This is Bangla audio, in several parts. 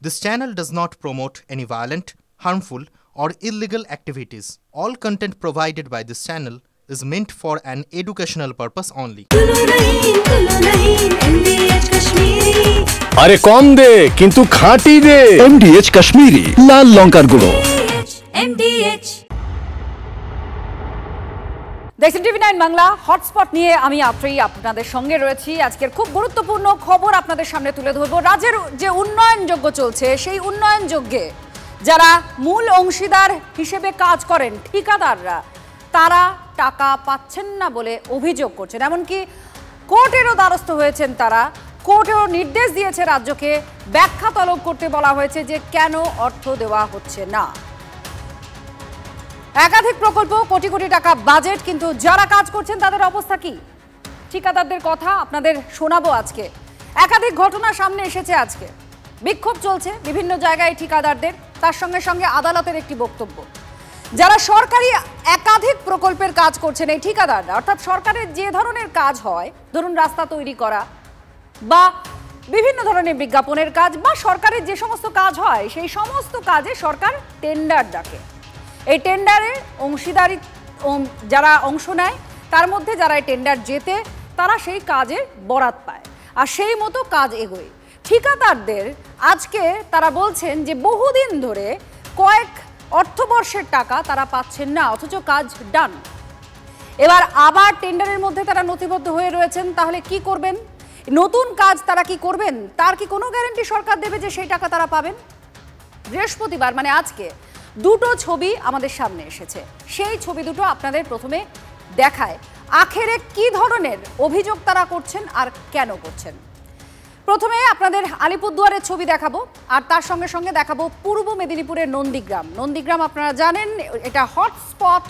This channel does not promote any violent, harmful, or illegal activities. All content provided by this channel is meant for an educational purpose only. আরে কম দে কিন্তু খাঁটি দে MDH কাশ্মীরি লাল লঙ্কার গুঁড়ো। দেখছেন টিভি 9 বাংলা হটস্পট নিয়ে আমি আফরি আপনাদের সঙ্গে রয়েছি। আজকের খুব গুরুত্বপূর্ণ খবর আপনাদের সামনে তুলে ধরব। রাজ্যের যে উন্নয়নযোগ্য চলছে সেই উন্নয়নযোগ্যে যারা মূল অংশীদার হিসেবে কাজ করেন ঠিকাদাররা, তারা টাকা পাচ্ছেন না বলে অভিযোগ করছেন। এমনকি কোর্টেরও দ্বারস্থ হয়েছেন তারা। কোর্টেও নির্দেশ দিয়েছে রাজ্যকে, ব্যাখ্যা তলব করতে বলা হয়েছে যে কেন অর্থ দেওয়া হচ্ছে না। একাধিক প্রকল্প, কোটি কোটি টাকা বাজেট, কিন্তু যারা কাজ করছেন তাদের অবস্থা কি? ঠিকাদারদের কথা আপনাদের শোনাবো আজকে। একাধিক ঘটনা সামনে এসেছে আজকে। বিক্ষোভ চলছে বিভিন্ন জায়গায় ঠিকাদারদের, তার সঙ্গে সঙ্গে আদালতের একটি বক্তব্য। যারা সরকারি একাধিক প্রকল্পের কাজ করছেন এই ঠিকাদাররা, অর্থাৎ সরকারের যে ধরনের কাজ হয়, ধরুন রাস্তা তৈরি করা বা বিভিন্ন ধরনের বিজ্ঞাপনের কাজ বা সরকারের যে সমস্ত কাজ হয় সেই সমস্ত কাজে সরকার টেন্ডার ডাকে। এই টেন্ডারে অংশীদারি যারা অংশ নেয় তার মধ্যে যারা টেন্ডার জেতে তারা সেই কাজের বরাত পায় আর সেই মতো কাজ এগোয়। ঠিকাদারদের আজকে তারা বলছেন যে বহুদিন ধরে কয়েক অর্থবর্ষের টাকা তারা পাচ্ছেন না, অথচ কাজ ডান। এবার আবার টেন্ডারের মধ্যে তারা নথিবদ্ধ হয়ে রয়েছেন। তাহলে কি করবেন? নতুন কাজ তারা কি করবেন? তার কি কোনো গ্যারান্টি সরকার দেবে যে সেই টাকা তারা পাবেন? বৃহস্পতিবার মানে আজকে দুটো ছবি আমাদের সামনে এসেছে। সেই ছবি দুটো আপনাদের প্রথমে দেখায় আখেরে কি ধরনের অভিযোগ তারা করছেন আর কেন করছেন। প্রথমে আপনাদের আলিপুরদুয়ারের ছবি দেখাবো আর তার সঙ্গে সঙ্গে দেখাবো পূর্ব মেদিনীপুরের নন্দীগ্রাম। নন্দীগ্রাম আপনারা জানেন এটা হটস্পট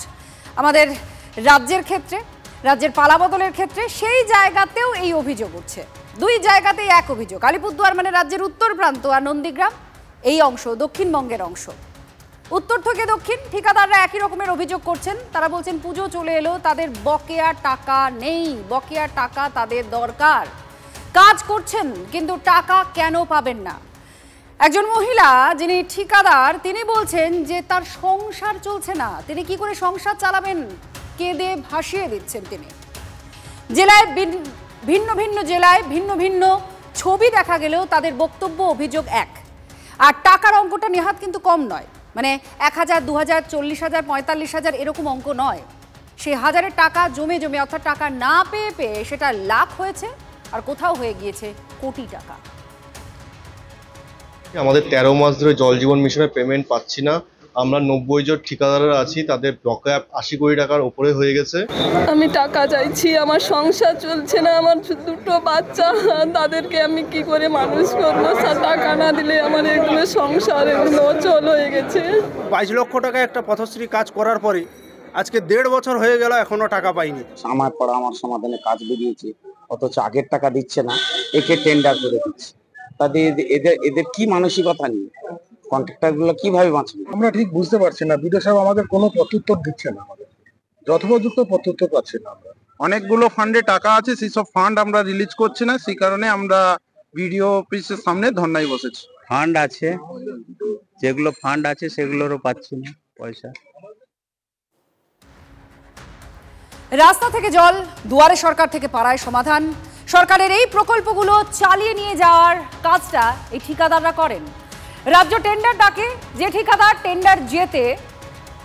আমাদের রাজ্যের ক্ষেত্রে, রাজ্যের পালাবদলের ক্ষেত্রে। সেই জায়গাতেও এই অভিযোগ উঠছে, দুই জায়গাতেই এক অভিযোগ। আলিপুরদুয়ার মানে রাজ্যের উত্তর প্রান্ত আর নন্দীগ্রাম এই অংশ দক্ষিণবঙ্গের অংশ। উত্তর থেকে দক্ষিণ ঠিকাদাররা একই রকমের অভিযোগ করছেন। তারা বলছেন পুজো চলে এলো, তাদের বকেয়া টাকা নেই, বকেয়া টাকা তাদের দরকার। কাজ করছেন কিন্তু টাকা কেন পাবেন না? একজন মহিলা যিনি ঠিকাদার তিনি বলছেন যে তার সংসার চলছে না, তিনি কি করে সংসার চালাবেন, কেঁদে ভাসিয়ে দিচ্ছেন তিনি। জেলায় ভিন্ন ভিন্ন জেলায় ভিন্ন ভিন্ন ছবি দেখা গেলেও তাদের বক্তব্য অভিযোগ এক। আর টাকার অঙ্কটা নেহাত কিন্তু কম নয়, মানে 1000, 2000, 40,000, 45,000 এরকম অঙ্ক নয়। সে হাজারের টাকা জমে জমে, অর্থাৎ টাকা না পেয়ে পেয়ে সেটা লাখ হয়েছে আর কোথাও হয়ে গিয়েছে কোটি টাকা। আমাদের 13 মাস ধরে জল জীবন মিশনের পেমেন্ট পাচ্ছি না। আমরা 90 জন ঠিকাদাররা আছি, তাদের বকেয়া 80 কোটি টাকার উপরে হয়ে গেছে। আমি টাকা চাইছি, আমার সংসার চলছে না, আমার দুটো বাচ্চা, তাদেরকে আমি কি করে মানুষ করবো? টাকা না দিলে আমার এগুলো সংসার এগুলো অচল হয়ে গেছে। 22 লক্ষ টাকা একটা পথশ্রী কাজ করার পরে আজকে 1.5 বছর হয়ে গেল, এখনো টাকা পাইনি। আমার পড়া আমার সমাধানে কাজ বেরিয়েছে, অথচ আগের টাকা দিচ্ছে না, একে টেন্ডার করে দিচ্ছে। তাদের এদের কি মানসিকতা নিয়ে কন্ট্রাক্টর গুলো কিভাবে বাঁচবে আমরা ঠিক বুঝতে পারছি না। বিডিও সাহেব আমাদের কোনো প্রত্যুত্তর দিচ্ছে না, আমাদের যথোপযুক্ত প্রত্যুত্তর পাচ্ছি না। আমরা অনেকগুলো ফান্ডে টাকা আছে, সেই সব ফান্ড আমরা রিলিজ করছি না, সেই কারণে আমরা বিডিও অফিসের সামনে ধর্নায় বসেছি। ফান্ড আছে, যেগুলো ফান্ড আছে সেগুলোরও পাচ্ছি না পয়সা। রাস্তা থেকে জল, দুয়ারে সরকার থেকে পাড়ায় সমাধান। সরকারের এই প্রকল্পগুলো চালিয়ে নিয়ে যাওয়ার কাজটা এই ঠিকাদাররা করেন। রাজ্য টেন্ডার ডাকে, যে ঠিকাদার টেন্ডার জেতে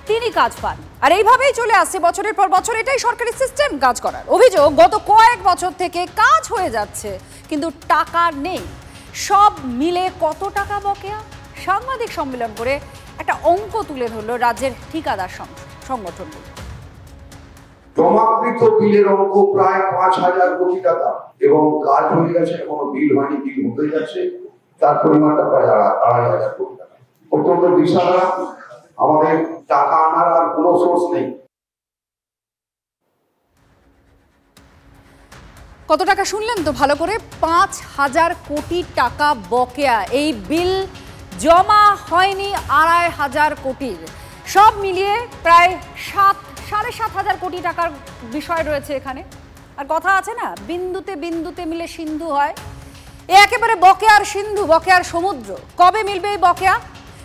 তিনি কাজ পান। আর এইভাবেই চলে আসছে বছরের পর বছর। এটাই সরকারি সিস্টেম কাজ করার। অভিযোগ গত কয়েক বছর থেকে কাজ হয়ে যাচ্ছে কিন্তু টাকা নেই। সব মিলে কত টাকা বকেয়া? সাংবাদিক সম্মেলন করে একটা অঙ্ক তুলে ধরলো রাজ্যের ঠিকাদার সংগঠনগুলো। জমাকৃত বিলের অঙ্ক প্রায় 5,000 কোটি টাকা এবং কাজ হয়ে গেছে, এখনো বিল হয়নি, বিল হতে যাচ্ছে, তার পরিমাণটা প্রায় 2,500 কোটি টাকা। অত্যন্ত বিশাল। আমাদের টাকা আনার আর কোনো সোর্স নেই। কত টাকা শুনলেন তো ভালো করে? 5,000 কোটি টাকা বকেয়া। এই বিল জমা হয়নি 2,500 কোটির। সব মিলিয়ে প্রায় 7,500 কোটি টাকার বিষয় রয়েছে এখানে। আর কথা আছে না, বিন্দুতে বিন্দুতে মিলে সিন্ধু হয়। এ একেবারে বকেয়ার সিন্ধু, বকেয়ার সমুদ্র। কবে মিলবে এই বকেয়া?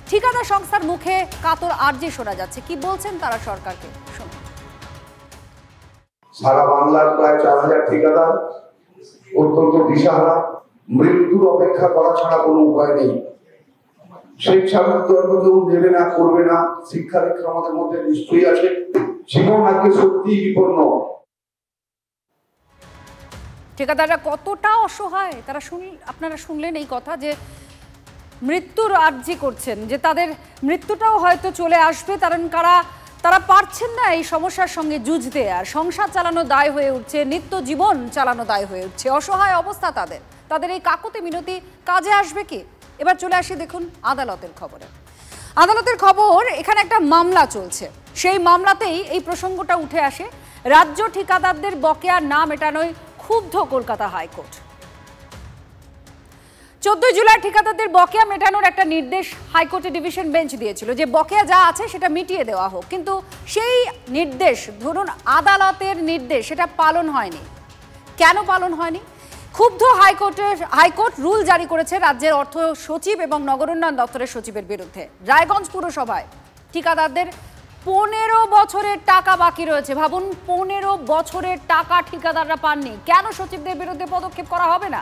ঠিকাদার সংস্থার মুখে কাতর আর্জি শোনা যাচ্ছে। কি বলছেন তারা সরকারকে, শুনুন। সারা বাংলার প্রায় 4000 ঠিকাদার অত্যন্ত দিশাহারা, মৃত্যুর অপেক্ষা করা ছাড়া কোনো উপায় নেই। স্বেচ্ছামৃত্যু কেউ নেবে না, করবে না, শিক্ষা দীক্ষা আমাদের মধ্যে নিশ্চয়ই আছে। জীবন আজকে সত্যি বিপন্ন। ঠিকাদাররা কতটা অসহায় তারা আপনারা শুনলেন এই কথা, যে মৃত্যুর আর্জি করছেন, যে তাদের মৃত্যুটাও হয়তো চলে আসবে, কারণ তারা পারছেন না এই সমস্যার সঙ্গে যুঝতে। আর সংসার চালানো দায় হয়ে উঠছে, নিত্য জীবন চালানো দায় হয়ে উঠছে। অসহায় অবস্থা তাদের এই কাকুতি মিনতি কাজে আসবে কি? এবার চলে আসি দেখুন আদালতের খবরে। আদালতের খবর, এখানে একটা মামলা চলছে। সেই মামলাতেই এই প্রসঙ্গটা উঠে আসে। রাজ্য ঠিকাদারদের বকেয়া না মেটানোয় ক্ষুব্ধ কলকাতা হাইকোর্ট। 14 জুলাই ঠিকাদারদের বকেয়া মেটানোর একটা নির্দেশ হাইকোর্টের ডিভিশন বেঞ্চ দিয়েছিল, যে বকেয়া যা আছে সেটা মিটিয়ে দেওয়া হোক। কিন্তু সেই নির্দেশ, ধরুন আদালতের নির্দেশ, সেটা পালন হয়নি। কেন পালন হয়নি? ক্ষুব্ধ হাইকোর্ট রুল জারি করেছে রাজ্যের অর্থ সচিব এবং নগর উন্নয়ন দপ্তরের সচিবের বিরুদ্ধে। রায়গঞ্জ পুরসভায় ঠিকাদারদের 15 বছরের টাকা বাকি রয়েছে। ভাবুন, 15 বছরের টাকা ঠিকাদাররা পাননি। কেন সচিবদের বিরুদ্ধে পদক্ষেপ করা হবে না?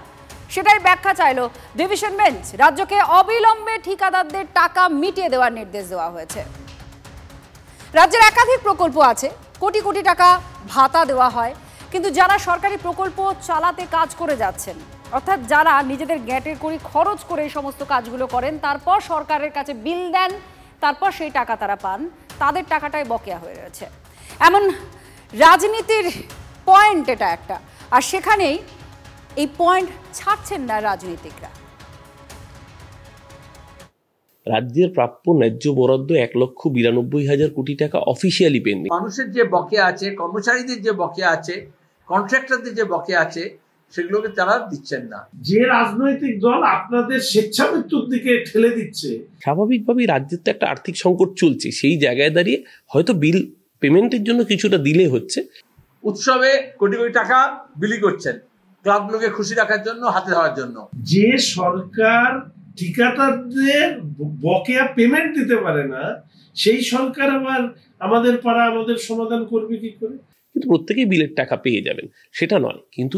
সেটাই ব্যাখ্যা চাইল ডিভিশন বেঞ্চ। রাজ্যকে অবিলম্বে ঠিকাদারদের টাকা মিটিয়ে দেওয়ার নির্দেশ দেওয়া হয়েছে। রাজ্যের একাধিক প্রকল্প আছে, কোটি কোটি টাকা ভাতা দেওয়া হয়, কিন্তু যারা সরকারি প্রকল্প চালাতে কাজ করে যাচ্ছেন, অর্থাৎ যারা নিজেদের গ্যাটের করি খরচ করে এই সমস্ত কাজগুলো করেন, তারপর সরকারের কাছে বিল দেন, তারপর সেই টাকা তারা পান, তাদের টাকাটাই বকেয়া হয়ে রয়েছে। এমন রাজনীতির পয়েন্ট এটা একটা, আর সেখানেই এই পয়েন্ট ছাড়ছেন না রাজনীতিকরা। রাজ্যের প্রাপ্য ন্যায্য বরাদ্দ 1,92,000 কোটি টাকা অফিসিয়ালি পেন্ডিং। মানুষের যে বকেয়া আছে, কর্মচারীদের যে বকেয়া আছে, কন্ট্রাক্টরদের যে বকেয়া আছে, সেগুলোকে তারা দিচ্ছেন না। যে রাজনৈতিক দল আপনাদের স্বেচ্ছামৃত্যুর দিকে ঠেলে দিচ্ছে, স্বাভাবিকভাবেই রাজ্যের তো একটা আর্থিক সংকট চলছে। সেই জায়গায় দাঁড়িয়ে হয়তো বিল পেমেন্টের জন্য কিছুটা ডিলে হচ্ছে। উৎসবে কোটি কোটি টাকা বিলি করছেন ক্লাবগুলোকে খুশি রাখার জন্য, হাতে ধরার জন্য। যে সরকার ঠিকাদারদের বকেয়া পেমেন্ট দিতে পারে না, সেই সরকার আবার আমাদের পাড়া আমাদের সমাধান করবে কি করে? কিন্তু প্রত্যেকেই বিলের টাকা পেয়ে যাবেন সেটা নয়, কিন্তু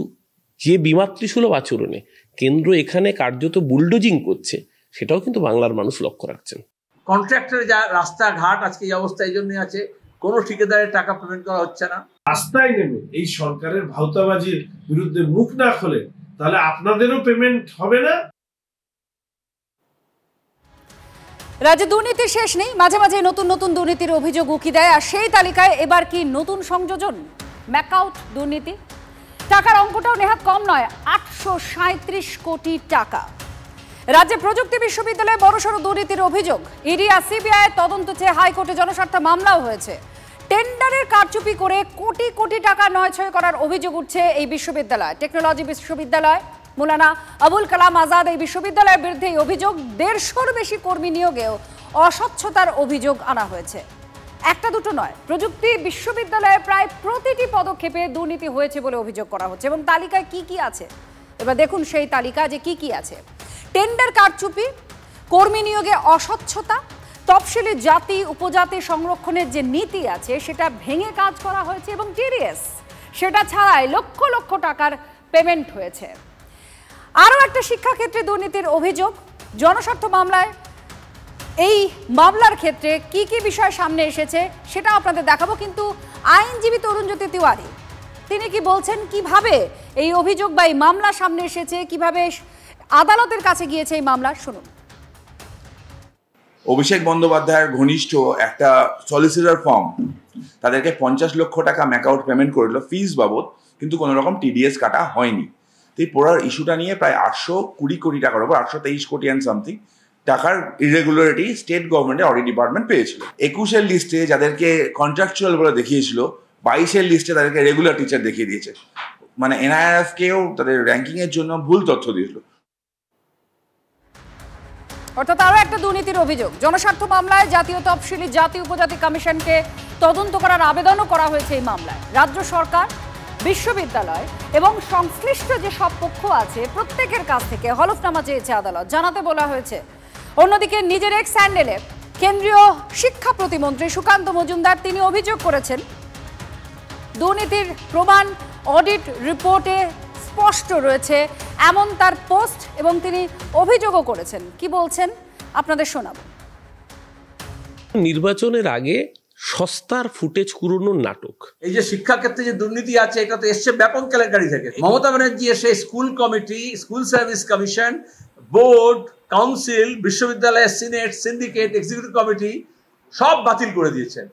যে বিমাতৃসুলভ আচরণে কেন্দ্র এখানে কার্যত বুলডোজিং করছে, সেটাও কিন্তু বাংলার মানুষ লক্ষ্য রাখছেন। কন্ট্রাক্টরে যা রাস্তাঘাট আজকে এই অবস্থা এই জন্যই আছে, কোনো ঠিকাদারের টাকা পেমেন্ট করা হচ্ছে না। রাস্তায় নেমে এই সরকারের ভাউতাবাজির বিরুদ্ধে মুখ না খোলে, তাহলে আপনাদেরও পেমেন্ট হবে না। রাজ্যে দুর্নীতি শেষ নেই, মাঝে মাঝে নতুন নতুন দুর্নীতির অভিযোগ উকি দেয়। আর সেই তালিকায় এবার কি নতুন সংযোজন? ম্যাকআউট দুর্নীতি। টাকার অঙ্কটাও নেহাত কম নয়, 837 কোটি টাকা। রাজ্যে প্রযুক্তি বিশ্ববিদ্যালয়ে বড়সড় দুর্নীতির অভিযোগ। ইডি আর সিবিআই তদন্ত চেয়ে হাইকোর্টে জনস্বার্থ মামলাও হয়েছে। টেন্ডারের কারচুপি করে কোটি কোটি টাকা নয়ছয় করার অভিযোগ উঠছে এই বিশ্ববিদ্যালয়। টেকনোলজি বিশ্ববিদ্যালয়, মৌলানা আবুল কালাম আজাদ এই বিশ্ববিদ্যালয়ের বিরুদ্ধে এই অভিযোগ। 150-র বেশি কর্মী নিয়োগেও অস্বচ্ছতার অভিযোগ আনা হয়েছে। একটা দুটো নয়, প্রযুক্তি বিশ্ববিদ্যালয়ে প্রায় প্রতিটি পদক্ষেপে দুর্নীতি হয়েছে বলে অভিযোগ করা হচ্ছে। এবং তালিকায় কি কি আছে এবার দেখুন, সেই তালিকা যে কি কি আছে। টেন্ডার কারচুপি, কর্মী নিয়োগে অস্বচ্ছতা, তফসিলি জাতি উপজাতি সংরক্ষণের যে নীতি আছে সেটা ভেঙে কাজ করা হয়েছে, এবং টিডিএস সেটা ছাড়াই লক্ষ লক্ষ টাকার পেমেন্ট হয়েছে। আরও একটা শিক্ষাক্ষেত্রে দুর্নীতির অভিযোগ। জনস্বার্থ মামলায় এই মামলার ক্ষেত্রে কি কি বিষয় সামনে এসেছে সেটা আপনাদের দেখাবো, কিন্তু আইনজীবী তরুণজ্যোতি তিওয়ারি তিনি কি বলছেন, কিভাবে এই অভিযোগ বা এই মামলা সামনে এসেছে, কিভাবে আদালতের কাছে গিয়েছে এই মামলা, শুনুন। অভিষেক বন্দ্যোপাধ্যায়ের ঘনিষ্ঠ একটা সলিসিটর ফার্ম তাদেরকে 50 লক্ষ টাকা ম্যাকআউট পেমেন্ট করল ফিস বাবদ, কিন্তু কোনো রকম টিডিএস কাটা হয়নি। তো এই পুরো ইস্যুটা নিয়ে প্রায় 820 কোটি টাকার উপর, 823 কোটি অ্যান্ড সামথিং টাকার ইরেগুলারিটি স্টেট গভর্নমেন্টের অডিট ডিপার্টমেন্ট পেয়েছিল। 21-এর লিস্টে যাদেরকে কন্ট্রাকচুয়াল বলে দেখিয়েছিল, 22-এর লিস্টে তাদেরকে রেগুলার টিচার দেখিয়ে দিয়েছে। মানে এনআইএফ কেও তাদের র্যাঙ্কিং এর জন্য ভুল তথ্য দিয়েছিল। অর্থাৎ আরও একটা দুর্নীতির অভিযোগ। জনস্বার্থ মামলায় জাতীয় তফসিলি জাতি উপজাতি কমিশনকে তদন্ত করার আবেদনও করা হয়েছে এই মামলায়। রাজ্য সরকার বিশ্ববিদ্যালয় এবং সংশ্লিষ্ট যে সব পক্ষ আছে প্রত্যেকের কাছ থেকে হলফনামা চেয়েছে আদালত, জানাতে বলা হয়েছে। অন্যদিকে নিজের এক্স হ্যান্ডেলে কেন্দ্রীয় শিক্ষা প্রতিমন্ত্রী সুকান্ত মজুমদার তিনি অভিযোগ করেছেন দুর্নীতির প্রমাণ অডিট রিপোর্টে স্পষ্ট রয়েছে, এমন তার পোস্ট, এবং তিনি অভিযোগও করেছেন। কি বলছেন আপনাদের শোনাবো। নির্বাচনের আগে সস্তার ফুটেজ কুড়োনোর নাটক। এই যে শিক্ষা ক্ষেত্রে যে দুর্নীতি আছে এটা তো এসছে ব্যাপক কেলেঙ্কারি থেকে। মমতা ব্যানার্জি এসে school committee, school service commission, board, council, বিশ্ববিদ্যালয়ের সিনেট, সিন্ডিকেট, এক্সিকিউটিভ কমিটি সব বাতিল করে দিয়েছেন।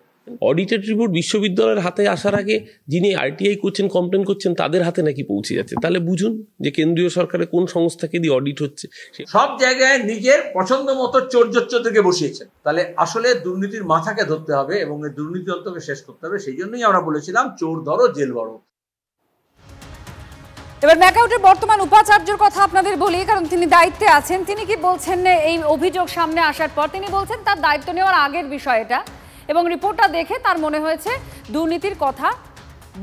অডিটেড রিপোর্ট বিশ্ববিদ্যালয়ের হাতে আসার আগে যিনি আরটিআই করছেন, কমপ্লেন করছেন, তাদের হাতে নাকি পৌঁছে যাচ্ছে। তাহলে বুঝুন যে কেন্দ্রীয় সরকারের কোন সংস্থাকে দিয়ে অডিট হচ্ছে। সব জায়গায় নিজের পছন্দ মতো চোরজোচ্চদেরকে বসিয়েছেন। তাহলে আসলে দুর্নীতির মাথাকে ধরতে হবে এবং এই দুর্নীতি অন্তকে শেষ করতে হবে। সেই জন্যই আমরা বলেছিলাম চোর ধরো জেল বড়। এবার ম্যাকাউটের বর্তমান উপাচার্যের কথা আপনাদের বলি, কারণ তিনি দায়িত্বে আছেন। তিনি কি বলছেন এই অভিযোগ সামনে আসার পর? তিনি বলছেন তার দায়িত্ব নেওয়ার আগের বিষয় এটা, এবং রিপোর্টটা দেখে তার মনে হয়েছে দুর্নীতির কথা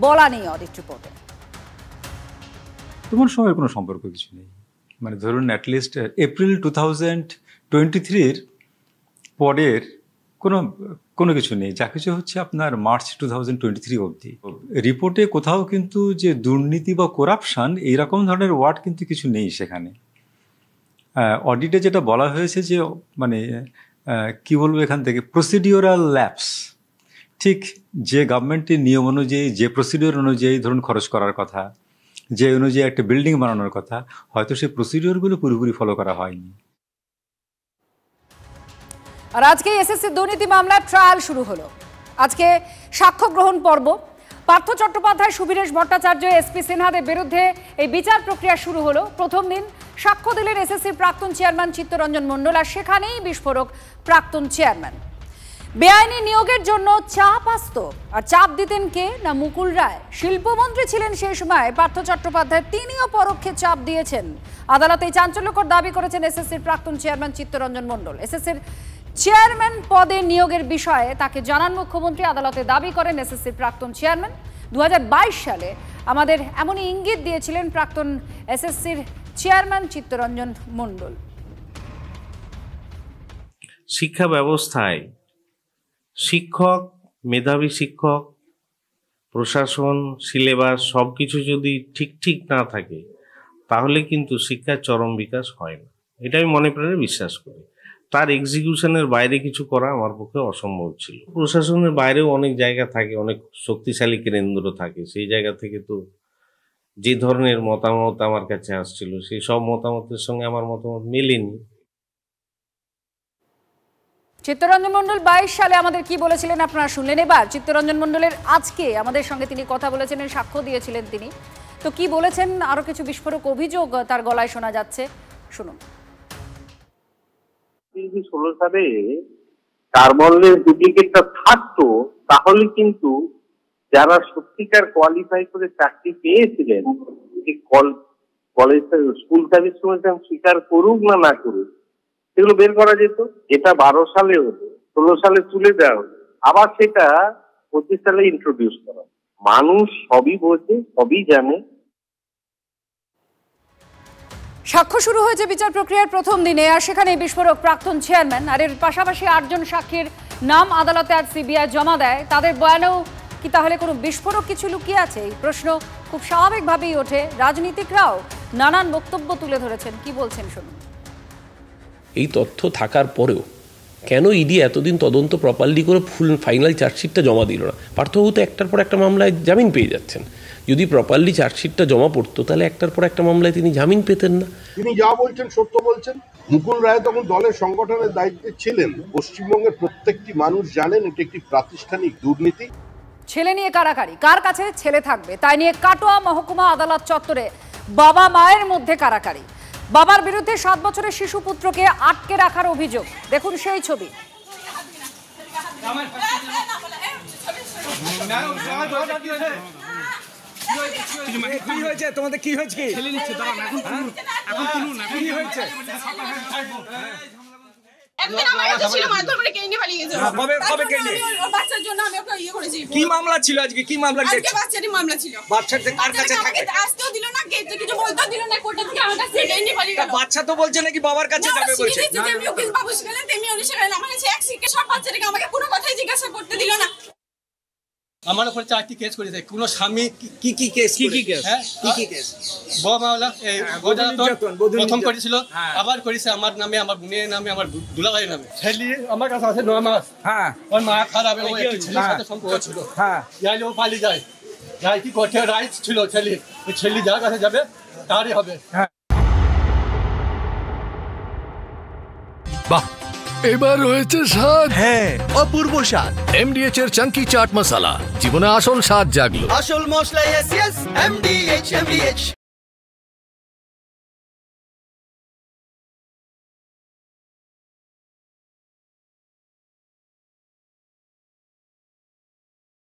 বলা নেই অডিট রিপোর্টে। তোমার সঙ্গে কোনো সম্পর্ক কিছু নেই। মানে ধরুন অ্যাটলিস্ট এপ্রিল 2023 পরের কোনো কিছু নেই। যা কিছু হচ্ছে আপনার মার্চ 2023 অবধি। রিপোর্টে কোথাও কিন্তু যে দুর্নীতি বা করাপশন এইরকম ধরনের ওয়ার্ড কিন্তু কিছু নেই সেখানে। অডিটে যেটা বলা হয়েছে যে মানে কি বলবো এখান থেকে প্রসিডিওরাল ল্যাপস, ঠিক যে গভর্নমেন্টের নিয়ম অনুযায়ী যে প্রসিডিওর অনুযায়ী ধরুন খরচ করার কথা, যে অনুযায়ী একটা বিল্ডিং বানানোর কথা, হয়তো সেই প্রসিডিওরগুলো পুরোপুরি ফলো করা হয়নি। আর আজকে এসএসসি দুর্নীতি মামলার ট্রায়াল শুরু হলো। আজকে সাক্ষ্য গ্রহণ পর্ব। পার্থ চট্টোপাধ্যায়, সুবীরেশ ভট্টাচার্য, এসপি সিনহাদের বিরুদ্ধে এই বিচার প্রক্রিয়া শুরু হলো। প্রথম দিন সাক্ষ্য দিলেন এসএসসির প্রাক্তন চেয়ারম্যান চিত্তরঞ্জন মণ্ডল, আর সেখানেই বিস্ফোরক প্রাক্তন চেয়ারম্যান। বেআইনি নিয়োগের জন্য চাপ আসত, আর চাপ দিতেন কে না মুকুল রায়। শিল্পমন্ত্রী ছিলেন সেই সময় পার্থ চট্টোপাধ্যায়, তিনিও পরোক্ষে চাপ দিয়েছেন। আদালতে এই চাঞ্চল্যকর দাবি করেছেন এসএসসির প্রাক্তন চেয়ারম্যান চিত্তরঞ্জন মণ্ডল। এসএসসির চেয়ারম্যান পদে নিয়োগের বিষয়ে তাকে জানান মুখ্যমন্ত্রী। আদালতে দাবি করেন এসএসসির প্রাক্তন চেয়ারম্যান 2022 সালে আমাদের এমনই ইঙ্গিত দিয়েছিলেন প্রাক্তন এসএসসির চেয়ারম্যান চিত্তরঞ্জন মণ্ডল। শিক্ষা ব্যবস্থায় শিক্ষক, মেধাবী শিক্ষক, প্রশাসন, সিলেবাস সবকিছু যদি ঠিক না থাকে তাহলে কিন্তু শিক্ষার চরম বিকাশ হয় না। এটা আমি মনে প্রাণে বিশ্বাস করি। তার এক্সিকিউশনের বাইরে কিছু করা আমার পক্ষে অসম্ভব ছিল। প্রশাসনের বাইরেও অনেক জায়গা থাকে, অনেক শক্তিশালী কেন্দ্র থাকে। সেই জায়গা থেকে তো যে ধরনের মতামত আমার কাছে আসছিল সেই সব মতামতের সঙ্গে আমার মতামত মেলেনি। চিত্তরঞ্জন মণ্ডল 22 সালে আমাদের কি বলেছিলেন আপনারা শুনলেন। এবার চিত্তরঞ্জন মণ্ডলের আজকে আমাদের সঙ্গে তিনি কথা বলেছেন, সাক্ষ্য দিয়েছিলেন তিনি। তো কি বলেছেন, আরো কিছু বিস্ফোরক অভিযোগ তার গলায় শোনা যাচ্ছে, শুনুন। 2016 সালে কার্বনের ডুপ্লিকেটটা থাকতো তাহলে কিন্তু যারা সত্যিকার কোয়ালিফাই করে চাকরি পেয়েছিলেন, কলেজ স্কুল সার্ভিস কমিশন স্বীকার করুক না করুক, সেগুলো বের করা যেত। এটা 12 সালে হতো, 16 সালে তুলে দেওয়া হতো, আবার সেটা 25 সালে ইন্ট্রোডিউস করা। মানুষ সবই বোঝে, সবই জানে। সাক্ষ্য শুরু হয়েছে বিচার প্রক্রিয়ার প্রথম দিনে, আর সেখানে বিস্ফোরক প্রাক্তন চেয়ারম্যান আর এর পাশাপাশি 8 জন সাক্ষীর নাম আদালতে আজ সিবিআই জমা দেয়। তাদের বয়ানেও কি তাহলে কোনো বিস্ফোরক কিছু লুকিয়ে আছে? এই প্রশ্ন খুব স্বাভাবিকভাবেই ওঠে। রাজনীতিকরাও নানান বক্তব্য তুলে ধরেছেন। কি বলছেন শুনুন। এই তথ্য থাকার পরেও কেন ইডি এতদিন তদন্ত প্রপারলি করে ফুল ফাইনাল চার্জশিটটা জমা দিল না? পার্থবাবু তো একটার পর একটা মামলায় জামিন পেয়ে যাচ্ছেন। যদি প্রপারলি চার্জশিটটা জমা পড়তো তাহলে একটার পর একটা মামলায় তিনি জামিন পেতেন না। তিনি যা বলছেন সত্য বলছেন। মুকুল রায় তখন দলের সংগঠনের দায়িত্বে ছিলেন। পশ্চিমবঙ্গের প্রত্যেকটি মানুষ জানেন এটি একটি প্রাতিষ্ঠানিক দুর্নীতি। ছেলে নিয়ে কারাকারি, কার কাছে ছেলে থাকবে তাই নিয়ে কাটোয়া মহকুমা আদালত চত্বরে বাবা মায়ের মধ্যে কারাকারি। বাবার বিরুদ্ধে 7 বছরের শিশু পুত্রকে আটকে রাখার অভিযোগ। দেখুন সেই ছবি। কি হয়েছে তোমাদের? কি হয়েছে? একদিন আমার কাছে ছিল মারধর করে কেড়ে নিয়ে পালিয়ে গেছে। কবে কেড়ে নিয়ে? ওর বাচ্চার জন্য আমি ওকে ইয়ে করেছি। কি মামলা ছিল আজকে? কি মামলা? আজকে বাচ্চারই মামলা ছিল। বাচ্চাটা কার কাছে থাকে? আসতেও দিল না, গেটে কিছু বলতেও দিল না, কোর্টে থেকে আমার কাছে কেড়ে নিয়ে পালিয়ে গেল। বাচ্চা তো বলছে নাকি বাবার কাছে যাবে বলছে। তেমনি উকিল বাবু শিখালেন, তেমনি উনি শিখালেন। আমার কাছে এক শিখে সব বাচ্চাটাকে আমাকে কোনো কথাই জিজ্ঞাসা করতে দিল না। আমার উপরে 4টি কেস করেছে। কোনো স্বামী কি কেস? হ্যাঁ কি কেস? বউ মামলা প্রথম করেছিল, আবার করেছে আমার নামে, আমার বোনের নামে, আমার দুলাভাইয়ের নামে। ছেলে আমার কাছে আছে 9 মাস। হ্যাঁ, ওর মা খারাপ, ও একটি ছেলের সাথে সম্পর্ক ছিল। হ্যাঁ, যাইলে ও পালিয়ে যায়। যাই কি করতে রাইটস ছিল ছেলে, ওই ছেলে যার কাছে যাবে তারই হবে। হ্যাঁ, বাহ, এবার হয়েছে স্বাদ। হ্যাঁ, অপূর্ব স্বাদ। এমডিএচ এর চাঙ্কি চাট মশলা, জীবনে আসল স্বাদ জাগলো। আসল মশলা, এমডিএচ।